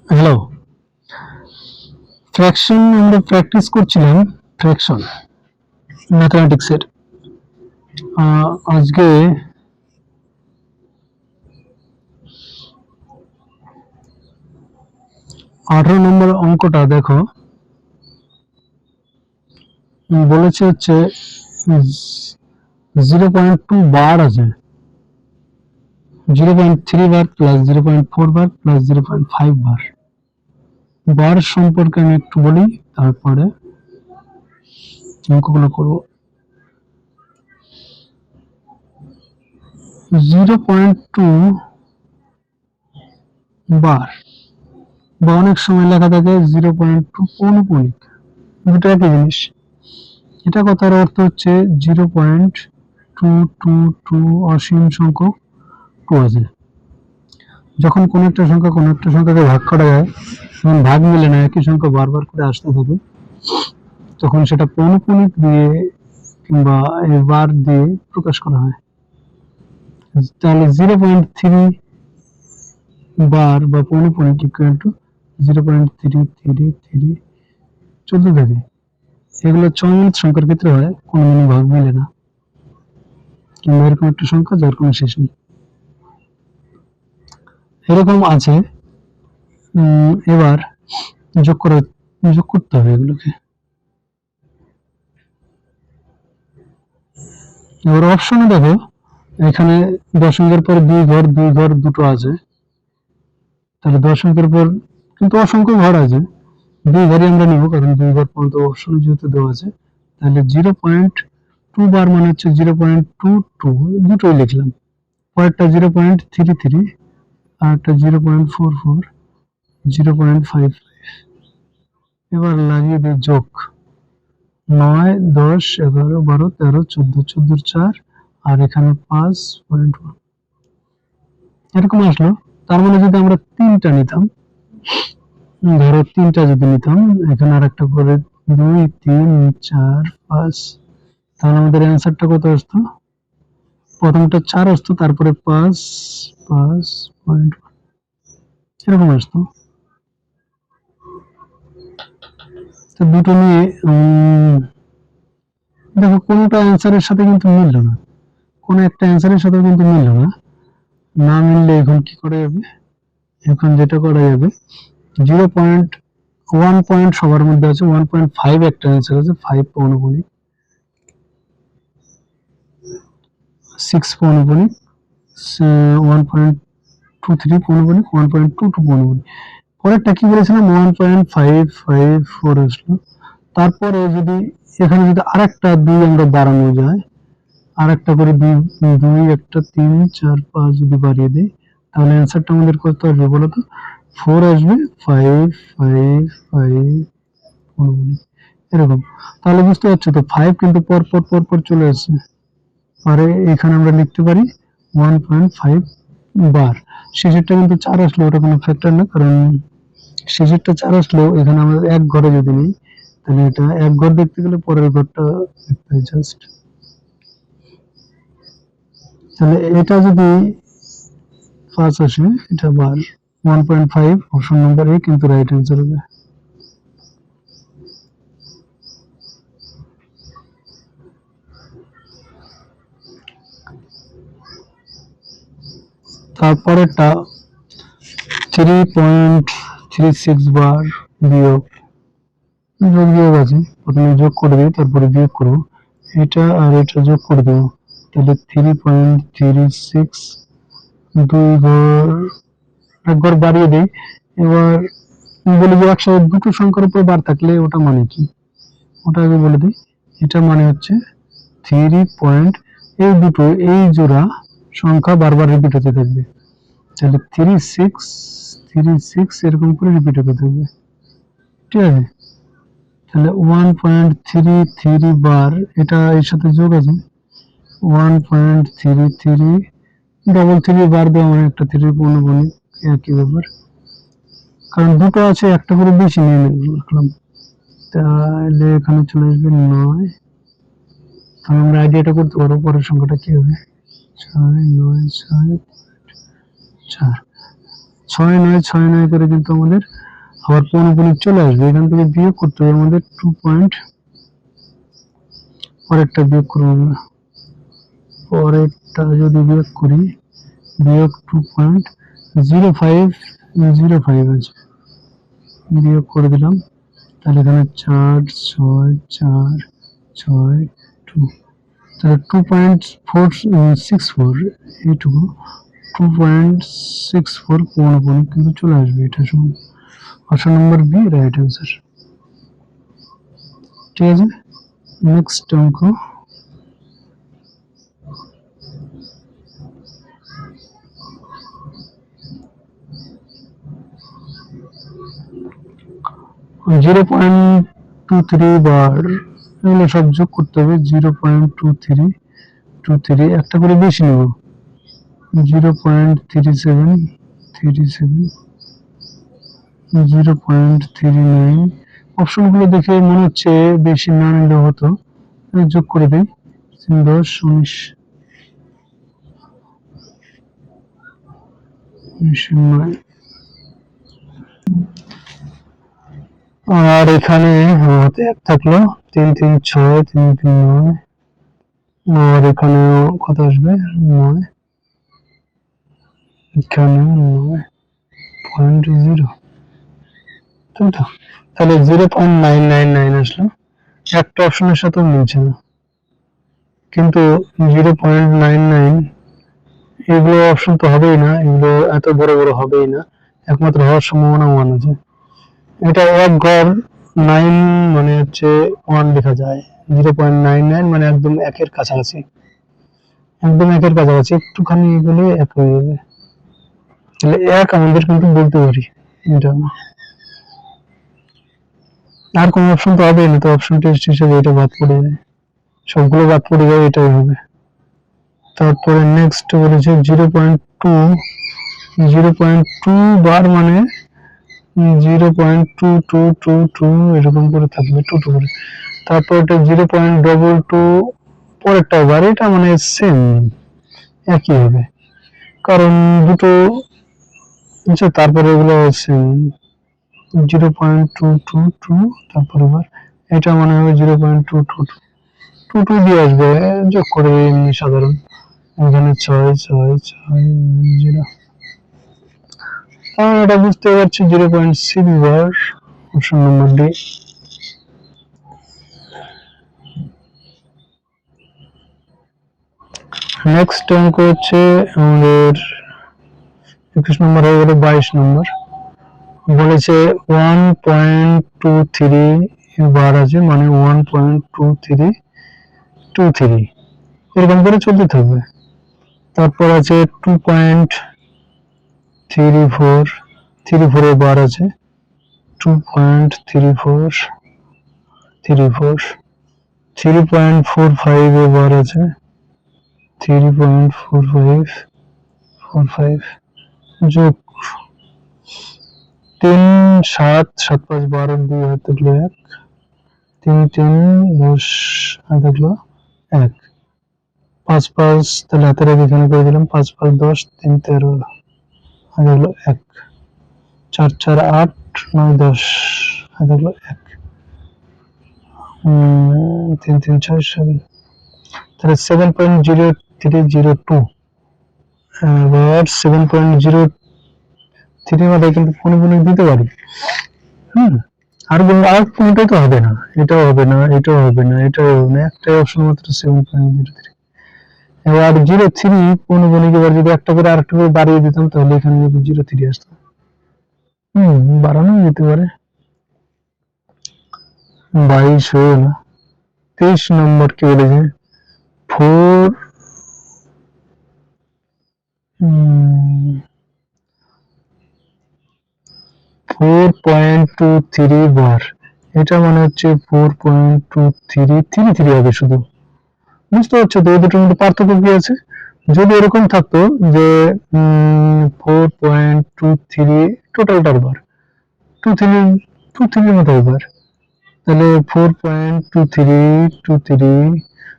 Hello, fraction আমরা practice করছিলাম। Fraction ম্যাথমেটিক্সের আজকে 18 নম্বর অঙ্কটা দেখো। বলেছে হচ্ছে 0.2 বার আছে, 0.3 বার প্লাস 0.4 বার প্লাস 0.5 বার। বার সম্পর্কে আমি একটু বলি, তারপরে অঙ্কগুলো করবো। 0.2 বার বা অনেক সময় লেখা থাকে 0.2 পৌনঃপুনিক, দুটো একই জিনিস। এটা কথার অর্থ হচ্ছে 0.222 অসীম সংখ্যক 2 আছে। যখন কোন একটা সংখ্যাকে ভাগ করা যায়, যখন ভাগ মিলে না, একই সংখ্যা বারবার করে আসতে থাকে, তখন সেটা পৌনঃপুনিক দিয়ে কিংবা বার দিয়ে প্রকাশ করা হয়। তাহলে 0.3 বার বা পৌনঃপুনিক ইকুয়াল টু 0.333 চলতে থাকে। এগুলো চলন্ত সংখ্যার ক্ষেত্রে হয়, কোনো ভাগ মিলে না, কিংবা এরকম একটা সংখ্যা যার কোনো শেষ নেই। এরকম আছে। এবার যোগ করতে হবে এগুলোকে। এবার অপশনে দেখো, এখানে দশমিকের পর দুই ঘর দুটো আছে, তাহলে দশমিকের পর কিন্তু অসংখ্য ঘর আছে, দুই ঘরই আমরা নিব, কারণ দুই ঘর পর্যন্ত অপশনে যেহেতু দেওয়া আছে। তাহলে 0.2 বার মানে হচ্ছে 0.22, দুটোই লিখলাম। পরেরটা 0.33, আর একটা 0.44, 0.55। এবার লাগিয়ে দিই যোগ। 9, 10, 11, 12, 13, 14, 14 4, আর এখানে 5.1 এরকম আসলো। তার মানে যদি আমরা তিনটা নিতাম, ধরো তিনটা যদি নিতাম, এখানে আর একটা করে 2, 3, 4, 5, তাহলে আমাদের অ্যান্সারটা কত আসতো? প্রথমটা 4 আসতো, তারপরে 5.1 এরকম আসতো। তো দুটো নিয়ে দেখো, কোনটা অ্যান্সারের সাথে কিন্তু মিললো না, কোন একটা অ্যান্সারের সাথে কিন্তু মিললো না। না মিললে এখন কি করা যাবে? এখন যেটা করা যাবে, 0.1 পয়েন্ট সবার মধ্যে আছে, 1.5 একটা অ্যান্সার আছে, 5 পৌনঃপুনিক, 6 পৌনঃপুনিক, 1.23 পৌনঃপুনিক, 1.22 পৌনঃপুনিক। পরেরটা কি বলেছিলাম? 1.554 আসলো। তারপরে যদি এখানে যদি আরেকটা 2 আমরা বাড়ানো যায়, আরেকটা করে 2, একটা 3, 4, 5 যদি বাড়িয়ে দিই, তাহলে অ্যান্সারটা আমাদের কত আসবে বলো তো? 4 আসবে, 5, 5, 5 পৌনঃপুনিক এরকম। তাহলে বুঝতে পারছো তো, 5 কিন্তু পর পর চলে আসছে। আর এখানে আমরা লিখতে পারি 1.5 বার। শেষেরটা কিন্তু 4 আসলো, ওটা কোনো ফ্যাক্টর না, কারণ শেষেরটা 4 আসলো, এখানে আমরা এক ঘরে যদি নিই, তাহলে এটা এক ঘর দেখতে গেলে পরের ঘরটা দেখতে হয় জাস্ট। তাহলে এটা যদি 5 আসে, এটা বার 1.5, অপশন নাম্বার এ কিন্তু রাইট অ্যান্সার হবে। তারপরেরটা 3.36 বার বিয়োগ আছে, প্রথমে যোগ করে দিই, তারপরে বিয়োগ করবো। এটা আর এটা যোগ করে দেবো, তাহলে 3.36, দুই ঘর এক ঘর বাড়িয়ে দিই। এবার বলি যে একসাথে দুটো সংখ্যার উপর বার থাকলে ওটা মানে কি, ওটা আগে বলে দিই। এটা মানে হচ্ছে 3. এই দুটো, এই জোড়া সংখ্যা বারবার রিপিট হতে থাকবে, তাহলে 36 এরকম করে রিপিট হতে থাকবে, ঠিক আছে? তাহলে 1.33 বার, এটা এর সাথে যোগ আছে, 1.33, ডবল 3 বার দেওয়া মানে একটা 3 পৌনঃপুনিক, একই ব্যাপার, কারণ দুটো আছে, একটা করে বেশি নিয়ে রাখলাম। তাহলে এখানে চলে আসবে 9। তাহলে আমরা আইডিয়াটা করতে পারবো পরের সংখ্যাটা কি হবে। 6, 9, 6, 4, 6, 9, 6, 9 করে কিন্তু আমাদের আবার পৌনপুনিক চলে আসবে, এখান থেকে বিয়োগ করতে হবে আমাদের 2 পয়েন্ট, পরেরটা বিয়োগ করবো আমরা, পরেরটা যদি বিয়োগ করি, বিয়োগ 2.0505 আছে, বিয়োগ করে দিলাম, তাহলে এখানে 4 6 4 6 2, তাহলে 2.464 এইটুকু 2.64 পৌনপুনিক কিন্তু চলে আসবে, এটা সমান option number B right answer. ঠিক আছে, নেক্সট অঙ্ক, জিরো পয়েন্ট টু থ্রি বার, এগুলো সব যোগ করতে হবে, 0.2323, একটা করে বেশি নেব, 0.3737, 0.39, অপশনগুলো দেখে মনে হচ্ছে বেশি না নিলে হতো, যোগ করে দিই, 10 19 9, আর এখানে হাতে 1 থাকলো, 3 3 6 3 3 9, আর এখানে কত আসবে 9, এখানে 9.0, তাই তো, তাহলে 0.999 আসলো, একটা অপশনের সাথেও মিলছে না, কিন্তু 0.99 এগুলো অপশন তো হবেই না, এগুলো এত বড় বড় হবেই না, একমাত্র হওয়ার সম্ভাবনা 1 আছে, এটা এক ঘর 9 মানে হচ্ছে 1 লেখা যায়, 0.99 মানে একদম একের কাছাকাছি, একদম একের কাছাকাছি, একটুখানি এগুলো এক হয়ে যাবে, তাহলে এক আমাদের কিন্তু বলতে পারি এটা, আর কোন অপশন তো হবেই না, তো অপশন টেস্ট হিসেবে এটা বাদ পড়ে যায়, সবগুলো বাদ পড়ে যাবে, এটাই হবে। তারপরে নেক্সট বলেছে 0.2 বার মানে 0.2222 এরকম করে থাকবে, 2 করে, তারপর এটা 0.22 পরেরটা বার, এটা মানে সেম একই হবে, কারণ দুটো, আচ্ছা তারপরে এগুলো সেম, 0.222, তারপরে বার এটা মনে হবে 0.222 দিয়ে আসবে, যোগ করে এমনি সাধারণ, এখানে 6 6 6 0, এটা বুঝতে পারছি 0.6 বার, অপশন নম্বর ডি। নেক্সট অঙ্ক হচ্ছে আমাদের 21 নম্বর হয়ে গেল, 22 নম্বর বলেছে 1.23 বার আছে, মানে 1.2323 এরকম করে চলতে থাকবে, তারপর আছে 2.34 এর বার আছে, 2.3434, 3.45 এর বার আছে, 3.4545, যোগ 3 7 7 5 12 2 হাত থাকলো 1, 3 3 10 হাত থাকলো 1, 5 5 তাহলে হাতের এখানে করে দিলাম, 5 5 10 3 13 হাত থাকলো 1, 4 4 8 9 10 হাত থাকলো 1, 3 3 6 7, তাহলে 7.0302, এবার 7.03 মাথায় কিন্তু ফোনে দিতে পারি, আর কোনটাই তো হবে না, এটাও হবে না, এটাও হবে না, এটাও হবে না, একটাই অপশন মাত্র 7.03, এবার 03 পৌনপুনিক, এবার যদি একটা করে আরেকটা করে বাড়িয়ে দিতাম তাহলে এখানে 03 আসতো, বাড়ানো যেতে পারে, 22 হয়ে গেল। 23 নম্বর কি বলেছে, 4.23 বার, এটা মানে হচ্ছে 4.2333 হবে শুধু, বুঝতে পারছো তো এই দুটোর মধ্যে পার্থক্য কি আছে, যদি এরকম থাকতো যে 4.23 টোটালটার বার, 23 মতো বার, তাহলে 4.2323,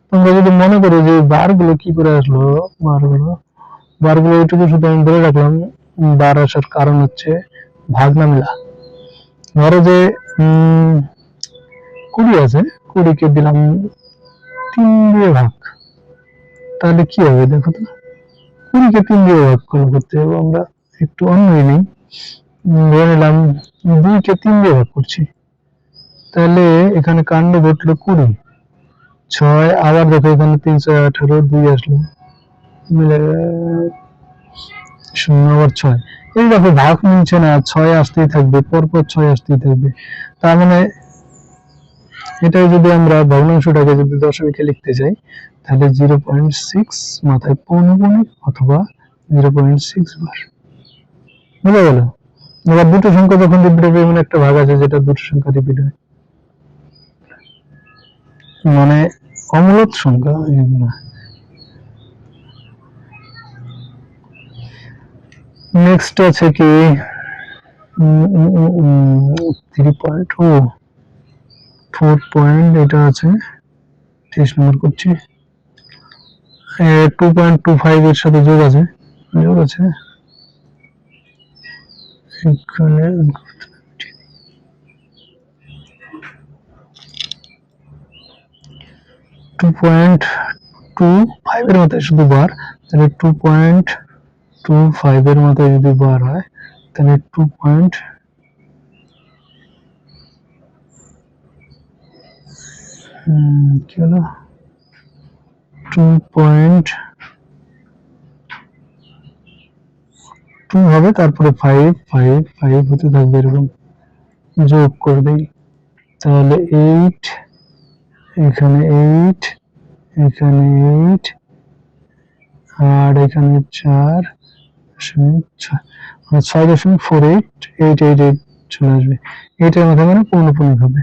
তোমরা যদি মনে করো যে বারগুলো কি করে আসলো, বারগুলো এইটুকু শুধু আমি বলে রাখলাম, বার আসার কারণ হচ্ছে ভাগ না মেলা, ধরো যে 20 আছে, 20-কে দিলাম 3 দিয়ে ভাগ, তাহলে কি হবে দেখো তো। 20-কে 3 দিয়ে ভাগ করতে হবে, আমরা একটু অন্যই নেই, ধরে নিলাম 2-কে 3 দিয়ে ভাগ করছি, তাহলে এখানে কাণ্ড ঘটলো 20, 6, আবার দেখো এখানে 3 6 18, 2 আসলো, মিলে 0 আবার 6, এই দেখো ভাগ মিলছে না, 6 আসতেই থাকবে, পরপর 6 আসতেই থাকবে। তার মানে এটাই যদি আমরা ভগ্নাংশটাকে যদি দশমিকে লিখতে চাই, তাহলে 0.6 মাথায় পৌনঃপুনিক অথবা 0.6 বার। বুঝা গেল? এবার দুটো সংখ্যা যখন রিপিট হবে, এমন একটা ভাগ আছে যেটা দুটো সংখ্যা রিপিট হয়, মানে অমূলদ সংখ্যা এগুলো। নেক্সট আছে কি 3.4 পয়েন্ট, এটা আছে 30 নম্বর করছি, 2.25 এর সাথে যোগ আছে, এখানে 2.25 এর মাথায় শুধু বার, তাহলে 2.25 এর মাথায় যদি বার হয়, তাহলে 2 পয়েন্ট কি হলো 2.2 হবে, তারপরে 5 5 5 হতে থাকবে, এরকম যোগ করে দেই, তাহলে 8, এখানে 8, এখানে 8, আর এখানে 4.648 চলে আসবে, এইটার মধ্যে মানে পৌনঃপুনিক হবে।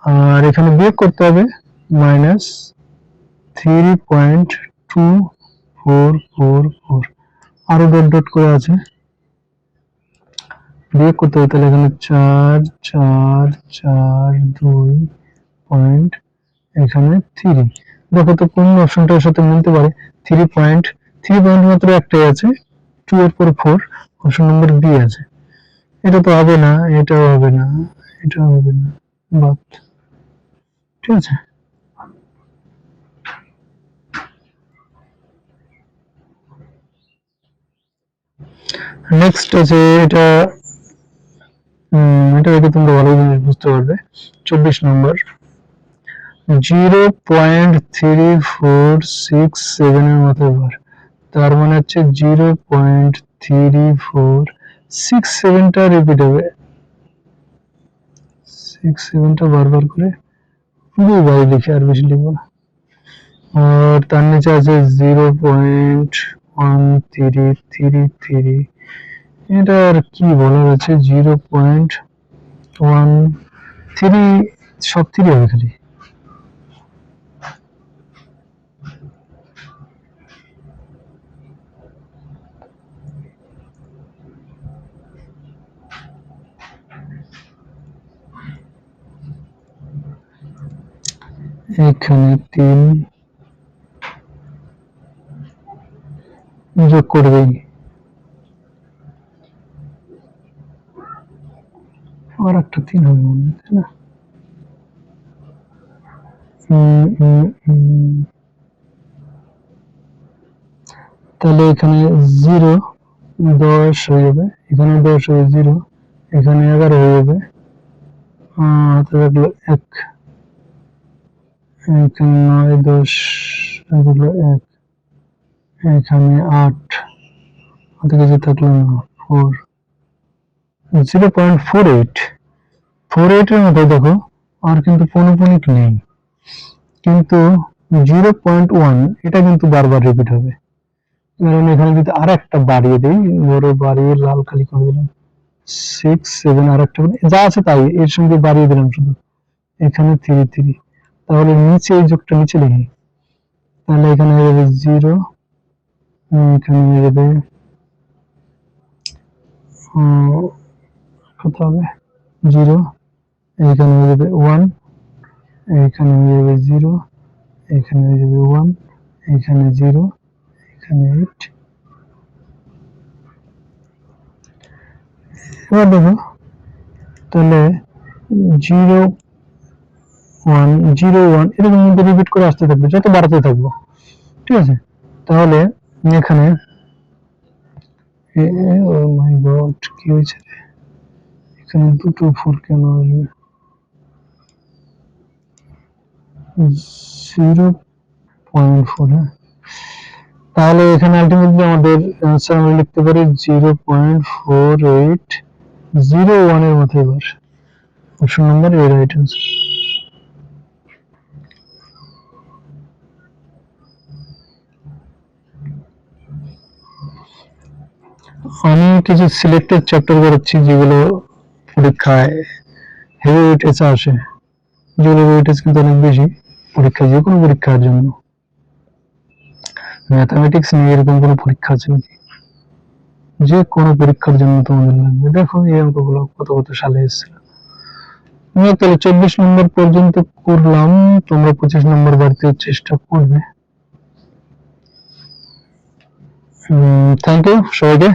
আর এখানে বিয়োগ করতে হবে -3.2444, আরো ডট ডট করে আছে, বিয়োগ করতে হবে, তাহলে এখানে 4 4 4 2 পয়েন্ট, এখানে 3, দেখো তো কোন অপশনটার সাথে মিলতে পারে। 3 পয়েন্ট মাত্র একটাই আছে, 2 এর পর 4, অপশন নম্বর বি আছে, এটা তো হবে না, এটাও হবে না, এটাও হবে না, বাদ। ঠিক আছে, নেক্সট আছে এটা, এটা দেখে তোমরা ভালো জিনিস বুঝতে পারবে। 24 নম্বর, 0.3467 এর মাথায় বার, তার মানে হচ্ছে 0.3467টা রিপিট হবে, 67টা বারবার করে 2 বার লিখে, আর বেশি লিখবো না। আর তার নিচে আছে 0.1333, এটা আর কি বলার আছে, 0.13, সব 3 হবে খালি। এখানে 3 যোগ করে দিই, আর একটা 3 হবে মনে হয়, তাই না? তাহলে এখানে 0 10 হয়ে যাবে, এখানে 10 হয়ে 0, এখানে 11 হয়ে যাবে, হাতে রাখলো 1, এখানে 9 10 রাখলো 1, এখানে 8, হাতে কাছে থাকলো 4, 0.48 এর মধ্যে দেখো আর কিন্তু পৌনঃপুনিক নেই, কিন্তু 0.1 এটা কিন্তু বারবার রিপিট হবে, কারণ এখানে যদি আর একটা বাড়িয়ে দিই, বড় বাড়িয়ে লাল কালি করে দিলাম, 6 7, আর একটা যা আছে তাই এর সঙ্গে বাড়িয়ে দিলাম শুধু, এখানে 3 3, তাহলে নিচে এই যোগটা নিচে লিখি, তাহলে এখানে হয়ে যাবে 0, এখানে হয়ে যাবে কত হবে 0, এখানে হয়ে যাবে 1, এখানে হয়ে যাবে 0, এখানে হয়ে যাবে 1, এখানে 0, এখানে 8। এবার দেখো তাহলে 0 1 0 1 এরকম কিন্তু রিপিট করে আসতে থাকবে, যত বাড়াতে থাকবো, ঠিক আছে। তাহলে এখানে ও মাই গড, কি হয়েছে রে? এখানে দুটো 4 কেন আসবে? 0.4, হ্যাঁ। তাহলে এখানে আলটিমেটলি আমাদের অ্যান্সার আমরা লিখতে পারি 0.4801 এর মতো। এবার option number A right answer. আমি কিছু সিলেক্টেড চ্যাপ্টার করেছি যেগুলো পরীক্ষায় হেভি ওয়েটেজ আসে, যেগুলো ওয়েটেজ কিন্তু অনেক বেশি পরীক্ষায়, যে কোনো পরীক্ষার জন্য। ম্যাথামেটিক্স নিয়ে এরকম কোনো পরীক্ষা আছে নাকি? যে কোনো পরীক্ষার জন্য তোমাদের লাগবে। দেখো এই অঙ্কগুলো কত কত সালে এসেছিল। আমি তাহলে 24 নম্বর পর্যন্ত করলাম, তোমরা 25 নম্বর বাড়িতে চেষ্টা করবে। থ্যাংক ইউ সবাইকে।